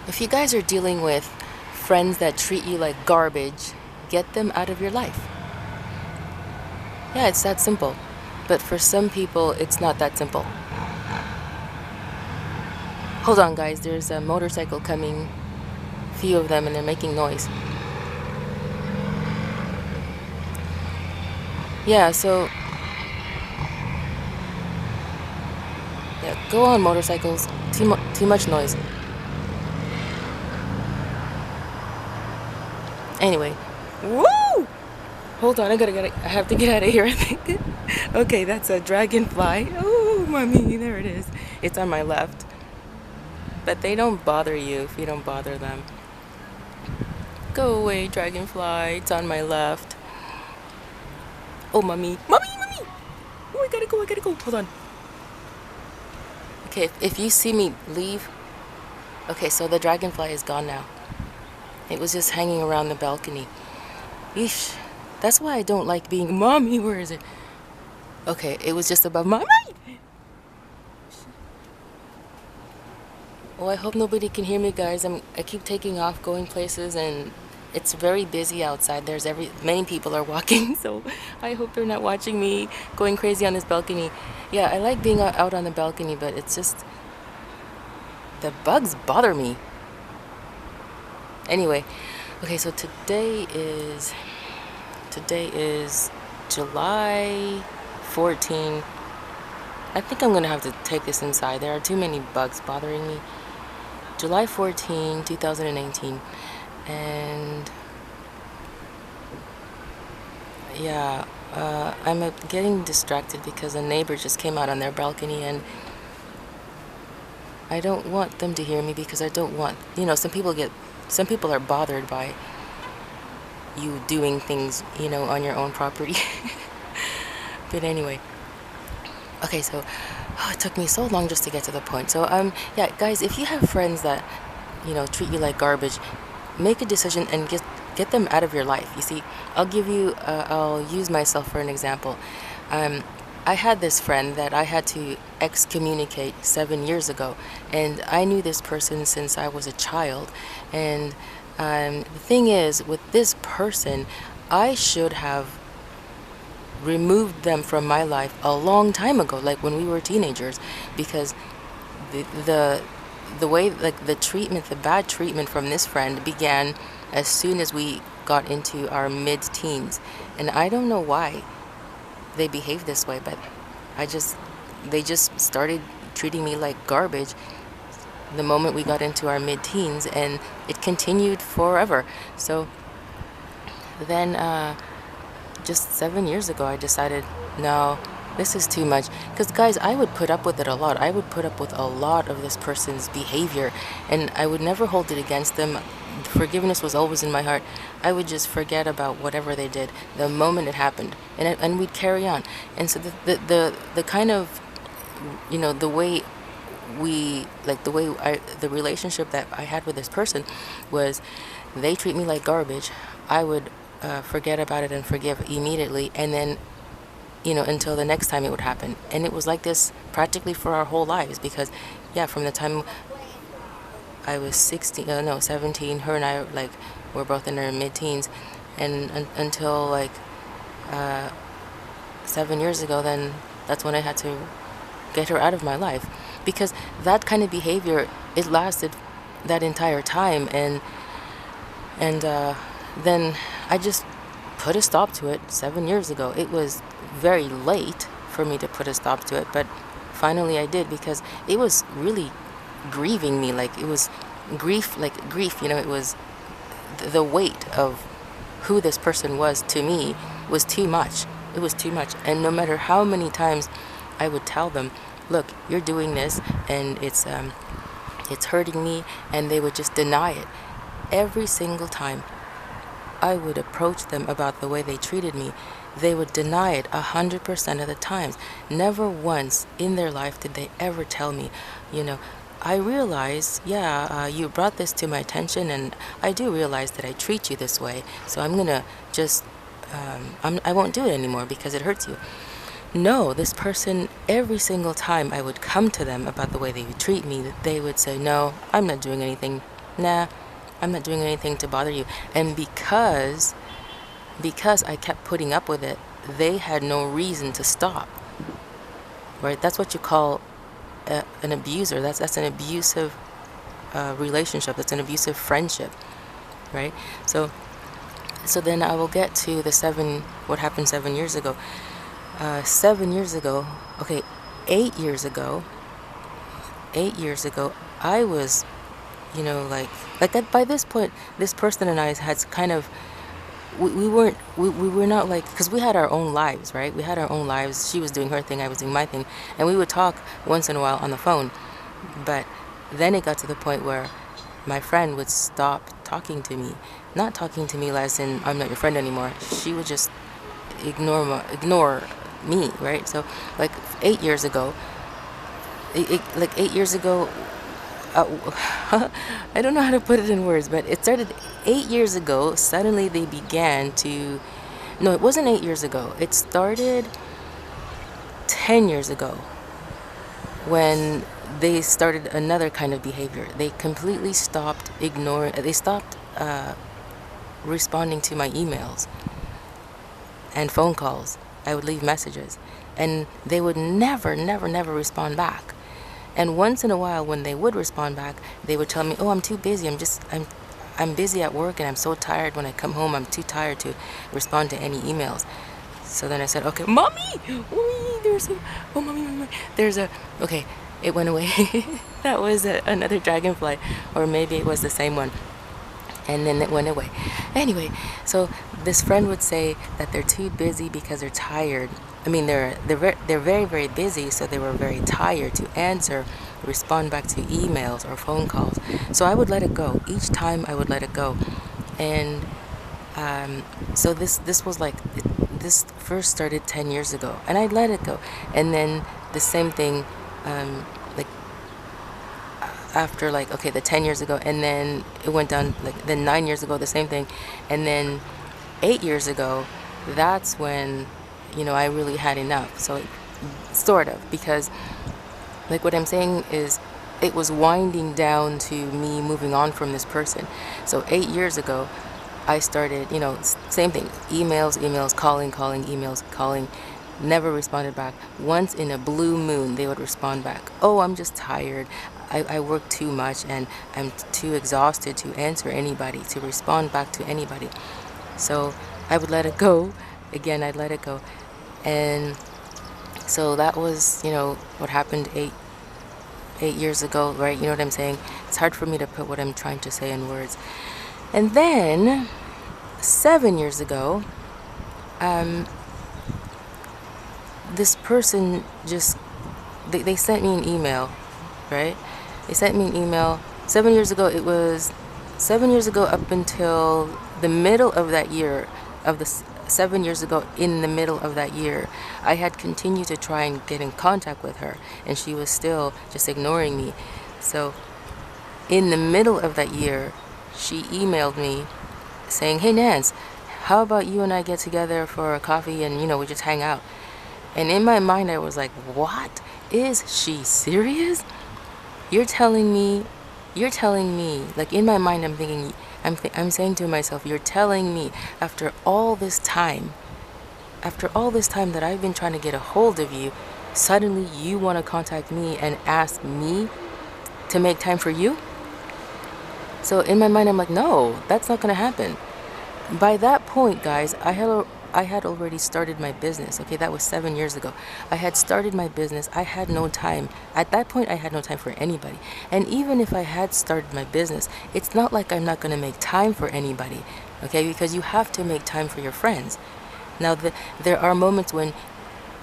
If you guys are dealing with friends that treat you like garbage, get them out of your life. Yeah, it's that simple. But for some people, it's not that simple. Hold on, guys. There's a motorcycle coming. Few of them, and they're making noise. Yeah, so yeah, go on, motorcycles. Too much noise. Anyway, woo! Hold on, I have to get out of here. I think. Okay, that's a dragonfly. Oh, mommy, there it is. It's on my left. But they don't bother you if you don't bother them. Go away, dragonfly. It's on my left. Oh, mommy. Mommy! Oh, I gotta go. Hold on. Okay, if you see me leave. Okay, so the dragonfly is gone now. It was just hanging around the balcony. Eesh. That's why I don't like being mommy. Where is it? Okay, it was just above mommy. Oh, I hope nobody can hear me, guys. I keep taking off, going places, and it's very busy outside. Many people are walking, so I hope they're not watching me going crazy on this balcony. Yeah, I like being out on the balcony, but it's just the bugs bother me. Anyway, okay, so today is July 14. I think I'm gonna have to take this inside. There are too many bugs bothering me. July 14, 2018. And yeah, I'm getting distracted because a neighbor just came out on their balcony, and I don't want them to hear me because I don't want, some people are bothered by you doing things, on your own property. But anyway, okay, so it took me so long just to get to the point. So yeah, guys, if you have friends that treat you like garbage, make a decision and get them out of your life. You see, I'll use myself for an example. I had this friend that I had to excommunicate 7 years ago, and I knew this person since I was a child. And the thing is, with this person, I should have removed them from my life a long time ago, like when we were teenagers, because the way, like, the bad treatment from this friend began as soon as we got into our mid-teens. And I don't know why they behave this way, but they just started treating me like garbage the moment we got into our mid-teens, and it continued forever. So then just 7 years ago, I decided, no, this is too much. Because, guys, I would put up with it a lot. I would put up with a lot of this person's behavior, and I would never hold it against them. Forgiveness was always in my heart. I would just forget about whatever they did the moment it happened, and we'd carry on. And so the kind of, the way the relationship that I had with this person was, they treat me like garbage. I would forget about it and forgive immediately, and then until the next time it would happen. And it was like this practically for our whole lives, because yeah, from the time I was 17, her and I were both in our mid-teens, and until 7 years ago, then that's when I had to get her out of my life, because that kind of behavior, it lasted that entire time. And then I just put a stop to it 7 years ago. It was very late for me to put a stop to it, but finally I did, because it was really grieving me. Like, it was grief, it was the weight of who this person was to me was too much. It was too much. And no matter how many times I would tell them, look, you're doing this, and it's hurting me, and they would just deny it. Every single time I would approach them about the way they treated me, they would deny it 100% of the times. Never once in their life did they ever tell me, I realize, you brought this to my attention, and I do realize that I treat you this way, so I'm gonna just, I won't do it anymore because it hurts you. No, this person, every single time I would come to them about the way they would treat me, they would say, no, I'm not doing anything. nah, I'm not doing anything to bother you. And because I kept putting up with it, they had no reason to stop. Right? That's what you call an abuser. That's an abusive relationship. That's an abusive friendship. Right? So then I will get to what happened 7 years ago. 7 years ago, okay, 8 years ago, 8 years ago, I was, by this point, this person and I had kind of, we were not like, because we had our own lives, right? We had our own lives. She was doing her thing, I was doing my thing, and we would talk once in a while on the phone. But then it got to the point where my friend would stop talking to me. Not talking to me as in, I'm not your friend anymore. She would just ignore me, right? So, like 8 years ago, like 8 years ago, I don't know how to put it in words, but it started 8 years ago. Suddenly they began to, no, it wasn't 8 years ago. It started 10 years ago when they started another kind of behavior. They completely stopped responding to my emails and phone calls. I would leave messages, and they would never, never, never respond back. And once in a while, when they would respond back, they would tell me, "Oh, I'm too busy. I'm busy at work, and I'm so tired. When I come home, I'm too tired to respond to any emails." So then I said, "Okay, mommy, mommy, okay." It went away. That was another dragonfly, or maybe it was the same one. And then it went away. Anyway, so this friend would say that they're too busy because they're tired. I mean, they're very, very busy, so they were very tired to respond back to emails or phone calls. So I would let it go. Each time I would let it go. And so this was like, this first started 10 years ago, and I'd let it go. And then the same thing, like after like, okay, the 10 years ago, and then it went down, like then 9 years ago, the same thing. And then 8 years ago, that's when, I really had enough. So sort of, because like what I'm saying is, it was winding down to me moving on from this person. So 8 years ago, I started, same thing, emails, calling, emails, calling, never responded back. Once in a blue moon, they would respond back. "Oh, I'm just tired. I work too much, and I'm too exhausted to answer anybody, to respond back to anybody." So I would let it go. Again, I'd let it go. And so that was, what happened eight years ago, right? You know what I'm saying? It's hard for me to put what I'm trying to say in words. And then 7 years ago, this person just, they sent me an email, right? They sent me an email 7 years ago. It was 7 years ago up until the middle of that year, 7 years ago, in the middle of that year, I had continued to try and get in contact with her, and she was still just ignoring me. So in the middle of that year, she emailed me saying, "Hey Nance, how about you and I get together for a coffee and, we just hang out?" And in my mind, I was like, what? Is she serious? You're telling me, like in my mind, I'm thinking, I'm saying to myself, you're telling me after all this time that I've been trying to get a hold of you, suddenly you want to contact me and ask me to make time for you? So in my mind, I'm like, no, that's not going to happen. By that point, guys, I had already started my business. Okay, that was 7 years ago. I had started my business. I had no time. At that point, I had no time for anybody. And even if I had started my business, it's not like I'm not going to make time for anybody. Okay, because you have to make time for your friends. Now, there are moments when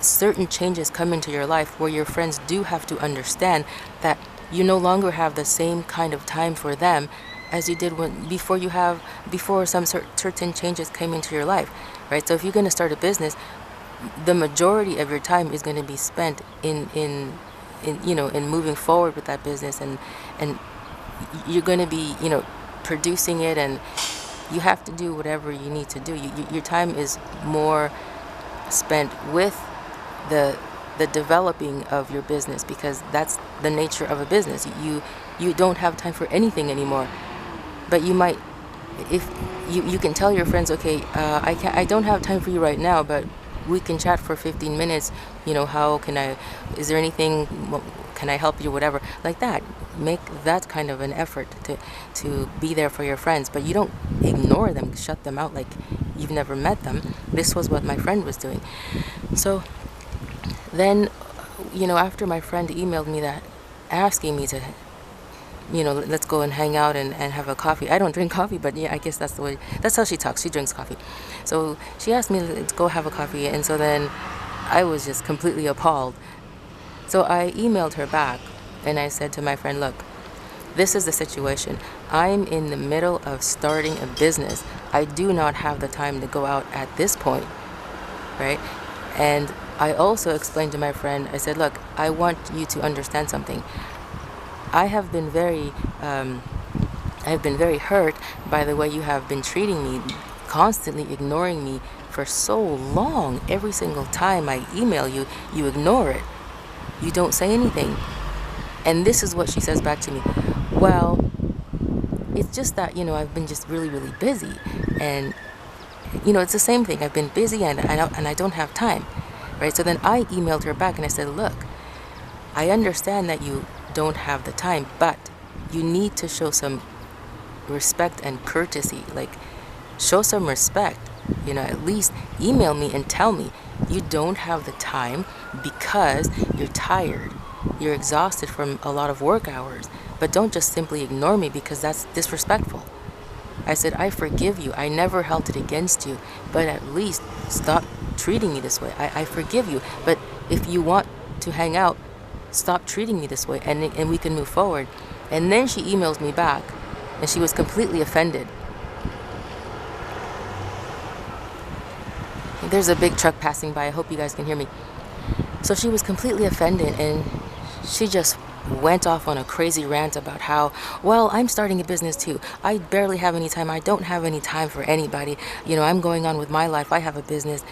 certain changes come into your life where your friends do have to understand that you no longer have the same kind of time for them as you did before some certain changes came into your life, right? So if you're going to start a business, the majority of your time is going to be spent in moving forward with that business, and you're going to be producing it, and you have to do whatever you need to do. Your time is more spent with the developing of your business, because that's the nature of a business. You don't have time for anything anymore. But you might, if you can tell your friends, okay, I don't have time for you right now, but we can chat for 15 minutes. How can is there anything, can I help you, whatever, like that. Make that kind of an effort to be there for your friends, but you don't ignore them, shut them out like you've never met them. This was what my friend was doing. So then, after my friend emailed me that, asking me to, let's go and hang out and have a coffee. I don't drink coffee, but yeah, I guess that's how she talks. She drinks coffee. So she asked me to go have a coffee, and so then I was just completely appalled. So I emailed her back, and I said to my friend, look, this is the situation. I'm in the middle of starting a business. I do not have the time to go out at this point, right? And I also explained to my friend, I said, look, I want you to understand something. I have been very hurt by the way you have been treating me, constantly ignoring me for so long. Every single time I email you, you ignore it. You don't say anything. And this is what she says back to me. Well, it's just that, I've been just really, really busy. And, it's the same thing. I've been busy and I don't have time, right? So then I emailed her back and I said, look, I understand that you don't have the time, but you need to show some respect and courtesy. Like, show some respect. At least email me and tell me you don't have the time because you're tired. You're exhausted from a lot of work hours. But don't just simply ignore me, because that's disrespectful. I said, I forgive you. I never held it against you. But at least stop treating me this way. I forgive you. But if you want to hang out, stop treating me this way, and we can move forward. And then she emails me back, and she was completely offended. There's a big truck passing by. I hope you guys can hear me. So she was completely offended, and she just went off on a crazy rant about how, well, I'm starting a business too. I barely have any time. I don't have any time for anybody. I'm going on with my life. I have a business.